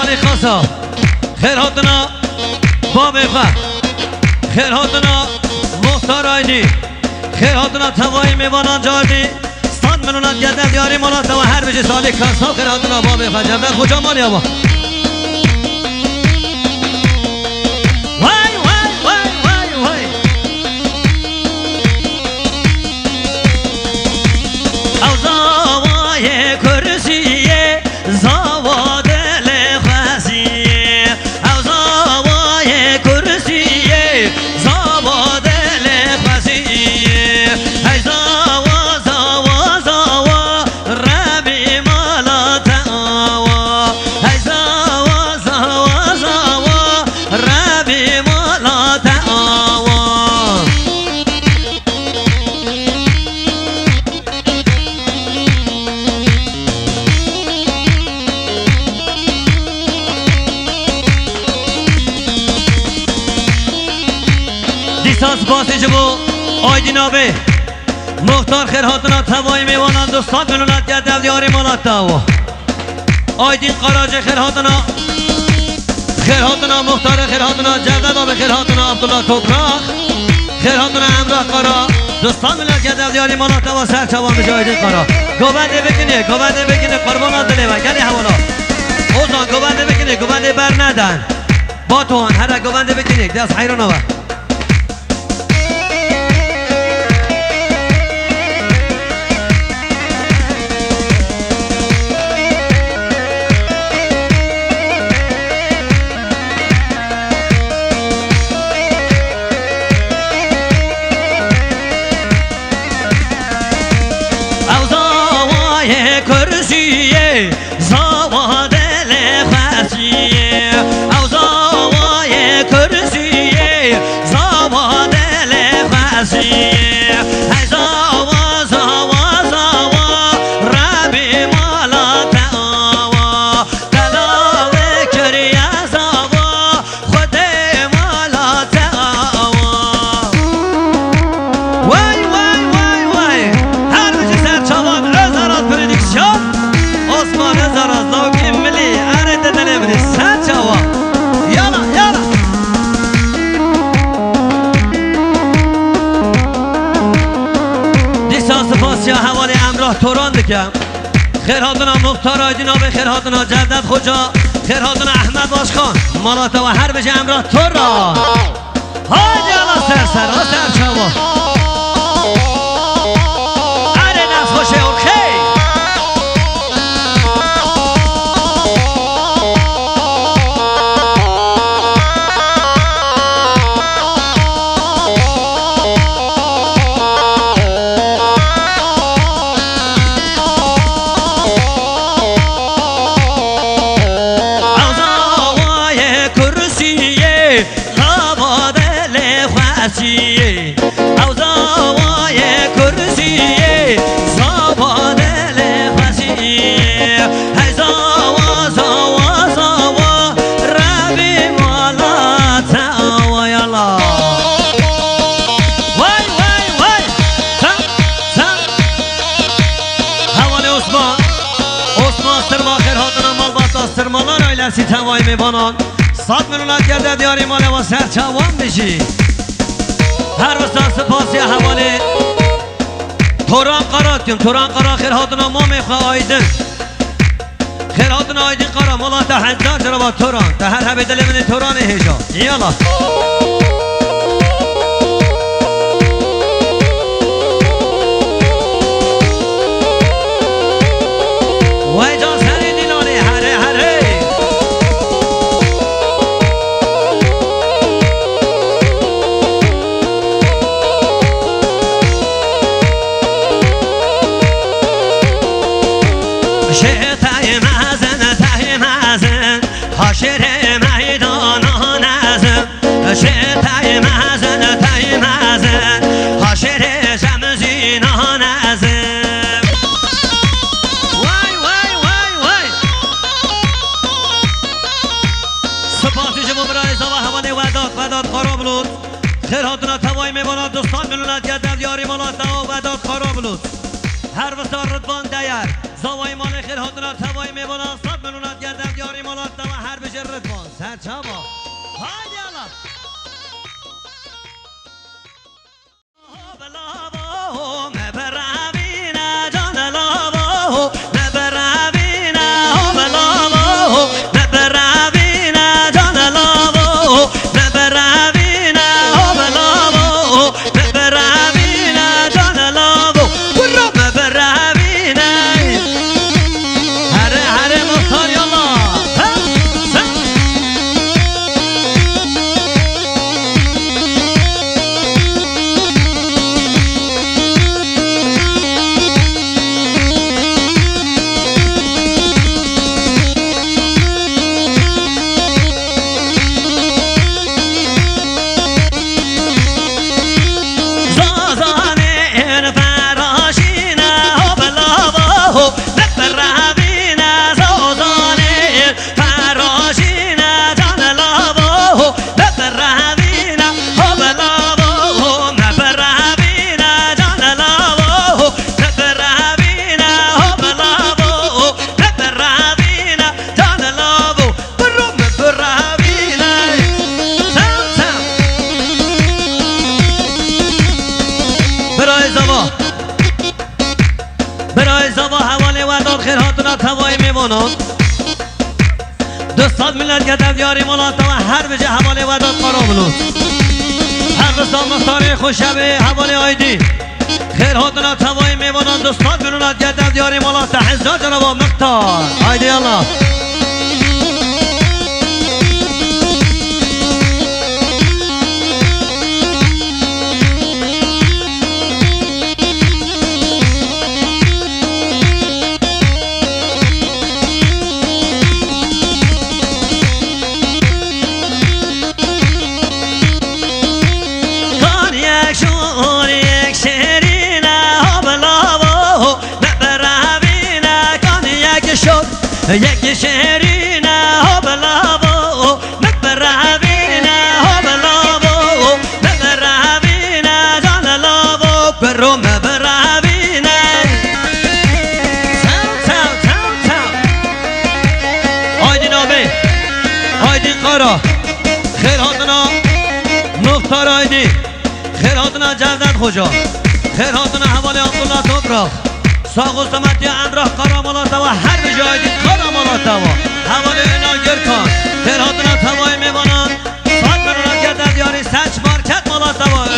مالی خاصا خیر هاتنا باب خواه خیر هاتنا مختار آینی خیر هاتنا توایی میوانان جاردی 100 میلیون گردن دیاری مالات و هر بجی سالی کسا خیر هاتنا باب خواه جمعه کجا مالی آبا وای وای وای وای وای او زوای کرسیه زوا دل خواسیه او زوای کرسیه زوا دل خواسیه ای زوا زوا زوا ربی مالا تاوا ای زوا زوا زوا ربی مالا تاوا دیسانس باسی جبو آیدین آبه مختار خیر هاتنا توایی میوانند و 100 میلیون گرد دیاری مالات تاوا آیدین قراج خیر هاتنا مختار خیر هاتنا جردد آبه خیر هاتنا عبدالله توکراخ خیر هاتنا امراه قرا 200 میلیون گرد دیاری مالات تاوا سر چوان بشه آیدین قرا گوبنده بکنه قربان دلی و گلی حوالا اوزان گوبنده بر ندن با توان هر گوبنده بکنه دست حیران آور کرسیه زوا دل خواسیه او زوای کرسیه زوا دل خواسیه ای زوا زوا زوا ربی مالا تاوا دلاوه کریه زوا خود مالا تاوا وای وای وای وای هر بچه سر چوان osman zaraz zavkim mili arete delevri saçava yala yala دیسانس فاسیا حوالی امراه توران دکم خیر هاتنا مختار آیدین آبه خیر هاتنا جردد خوجا خیر هاتنا احمد باشخان مالاتا و هر بجه امراه تورا های یالا سر چوا اره نفس خوشه اون او زوای کرسیه زوا دل خواسیه ای زوا زوا زوا ربی مالا تاوا یالا وای وای وای سم حوالی عثمان سرما خیر هاتنا مال باتا سرمالان ایلسی توایی میبانان 100 میلیون گرده دیاری ماله و سر چوان بشی هر وسط سپاسی حوالی توران قرا خیر هاتنا ما میخواه آیدن خیر هاتنا آیدن قرا مولا تا هزار جربا توران تا هر هبه دل من توران هجا یالا وای جان سری دیلانی هره حاشر میدان نزن شتای مزن تای مزن حاشر شمزین نزن وای وای وای وای سپاسی جمع برای زوا حوالی وداد قرار بلود خیر هاتنا توای میباند 200 میلیون گرد دیاری مالات وداد قرار بلود هر وسط ردوان دیر زوای مال خیر هاتنا توای میباند 100 میلیون گرد دیاری مالات هر سرچابا هایدی الله بلاو مبرابینا جان لاو مبرابینا بلاو مبرابینا جان لاو مبرابینا بلاو مبرابینا جان لاو برو مبرابینا هره هره مختار یالا برای زبا حواله و داد خیراتونا توای میمونم 200 میلیارد گدب یاری ملاتا و هر بجه حواله و داد قرامونو هر رسال مختاری خوشبه حواله آیدی خیراتونا توای میمونم 200 میلیارد گدب یاری ملاتا حزا جنابا مختار آیدی الله یکی شهرینه ها بلاو مبرابینه ها بلاو مبرابینه جان لاو برو مبرابینه تاو آیدی نابه آیدی قارا خیراتنا مختار آیدی خیراتنا جلدت خوجا خیراتنا حوالی عبدالله توبراخ ساق و سمتی امراه قرامالاتا و هر بجای دید قرامالاتا و حوالی اینا گرکان خیراتنا توای میبانان ساعت برونت گردد یاری سچ مارکت مالاتا و